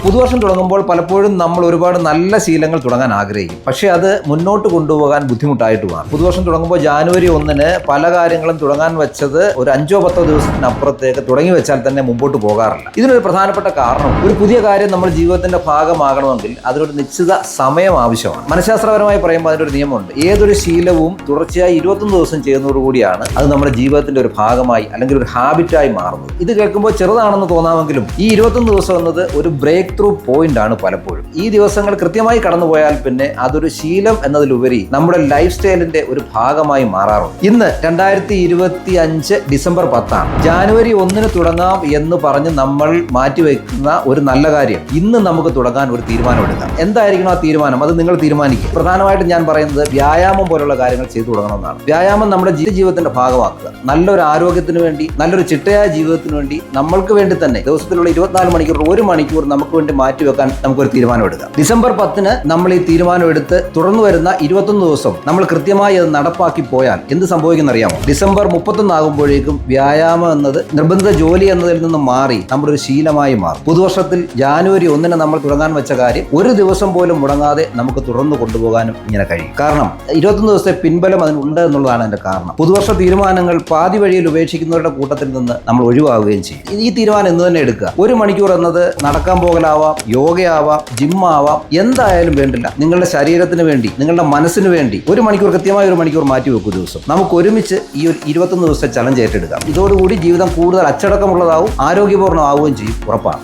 പുതുവർഷം തുടങ്ങുമ്പോൾ പലപ്പോഴും നമ്മൾ ഒരുപാട് നല്ല ശീലങ്ങൾ തുടങ്ങാൻ ആഗ്രഹിക്കും. പക്ഷേ അത് മുന്നോട്ട് കൊണ്ടുപോകാൻ ബുദ്ധിമുട്ടായിട്ടുമാണ്. പുതുവർഷം തുടങ്ങുമ്പോൾ ജാനുവരി 1-ന് പല കാര്യങ്ങളും തുടങ്ങാൻ വെച്ചത് ഒരു 5-10 ദിവസത്തിനപ്പുറത്തേക്ക് തുടങ്ങി വെച്ചാൽ തന്നെ മുമ്പോട്ട് പോകാറില്ല. ഇതിനൊരു പ്രധാനപ്പെട്ട കാരണം, ഒരു പുതിയ കാര്യം നമ്മൾ ജീവിതത്തിന്റെ ഭാഗമാകണമെങ്കിൽ അതിനൊരു നിശ്ചിത സമയം ആവശ്യമാണ്. മനഃശാസ്ത്രപരമായി പറയുമ്പോൾ അതിനൊരു നിയമമുണ്ട്. ഏതൊരു ശീലവും തുടർച്ചയായി 21 ദിവസം ചെയ്യുന്നതോടുകൂടിയാണ് അത് നമ്മുടെ ജീവിതത്തിന്റെ ഒരു ഭാഗമായി അല്ലെങ്കിൽ ഒരു ഹാബിറ്റായി മാറുന്നത്. ഇത് കേൾക്കുമ്പോൾ ചെറുതാണെന്ന് തോന്നാമെങ്കിലും ഈ 21 ദിവസം എന്നത് ഒരു ബ്രേക്ക് ത്രൂ പോയിന്റ് ആണ്. പലപ്പോഴും ഈ ദിവസങ്ങൾ കൃത്യമായി കടന്നുപോയാൽ പിന്നെ അതൊരു ശീലം എന്നതിലുപരി നമ്മുടെ ലൈഫ് സ്റ്റൈലിന്റെ ഒരു ഭാഗമായി മാറാറുണ്ട്. ഇന്ന് 2025 ഡിസംബർ 10 ജാനുവരി 1-ന് തുടങ്ങാം എന്ന് പറഞ്ഞ് നമ്മൾ മാറ്റിവെക്കുന്ന ഒരു നല്ല കാര്യം ഇന്ന് നമുക്ക് തുടങ്ങാൻ ഒരു തീരുമാനം എടുക്കാം. എന്തായിരിക്കണം ആ തീരുമാനം? അത് നിങ്ങൾ തീരുമാനിക്കും. പ്രധാനമായിട്ടും ഞാൻ പറയുന്നത് വ്യായാമം പോലുള്ള കാര്യങ്ങൾ ചെയ്തു തുടങ്ങണമെന്നാണ്. വ്യായാമം നമ്മുടെ ജീവിതത്തിന്റെ ഭാഗമാക്കുക. നല്ലൊരു ആരോഗ്യത്തിന് വേണ്ടി, നല്ലൊരു ചിട്ടയായ ജീവിതത്തിന് വേണ്ടി, നമ്മൾക്ക് വേണ്ടി തന്നെ ദിവസത്തിലുള്ള 24 മണിക്കൂർ 1 മണിക്കൂർ നമുക്ക് വേണ്ടി മാറ്റിവെക്കാൻ നമുക്കൊരു തീരുമാനം എടുക്കാം. ഡിസംബർ 10-ന് നമ്മൾ ഈ തീരുമാനം എടുത്ത് തുടർന്ന് വരുന്ന 21 ദിവസം നമ്മൾ കൃത്യമായി അത് നടപ്പാക്കി പോയാൽ എന്ത് സംഭവിക്കുന്ന അറിയാമോ? ഡിസംബർ 31 ആകുമ്പോഴേക്കും വ്യായാമം എന്നത് നിർബന്ധിത ജോലി എന്നതിൽ നിന്ന് മാറി നമ്മുടെ ഒരു ശീലമായി മാറും. പുതുവർഷത്തിൽ ജാനുവരി 1-ന് നമ്മൾ തുടങ്ങാൻ വെച്ച കാര്യം ഒരു ദിവസം പോലും മുടങ്ങാതെ നമുക്ക് തുടർന്ന് കൊണ്ടുപോകാനും ഇങ്ങനെ കഴിയും. കാരണം 21 ദിവസത്തെ പിൻബലം അതിനുണ്ട് എന്നുള്ളതാണ് അതിന്റെ കാരണം. പുതുവർഷ തീരുമാനങ്ങൾ പാതി വഴിയിൽ ഉപേക്ഷിക്കുന്നവരുടെ കൂട്ടത്തിൽ നിന്ന് നമ്മൾ ഒഴിവാകുകയും ചെയ്യും. ഈ തീരുമാനം എന്ന് തന്നെ എടുക്കുക. 1 മണിക്കൂർ എന്നത് നടക്കാൻ പോകലാവാം, യോഗയാവാം, ജിമ്മാവാം, എന്തായാലും വേണ്ടില്ല. നിങ്ങളുടെ ശരീരത്തിന് വേണ്ടി, നിങ്ങളുടെ മനസ്സിന് വേണ്ടി 1 മണിക്കൂർ, കൃത്യമായ 1 മണിക്കൂർ മാറ്റി വെക്കും ദിവസം. നമുക്ക് ഒരുമിച്ച് ഈ ഒരു 21 ദിവസത്തെ ചലഞ്ച് ഏറ്റെടുക്കാം. ഇതോടുകൂടി ജീവിതം കൂടുതൽ അച്ചടക്കമുള്ളതാവും, ആരോഗ്യപൂർണ്ണമാവുകയും ചെയ്യും. ഉറപ്പാണ്.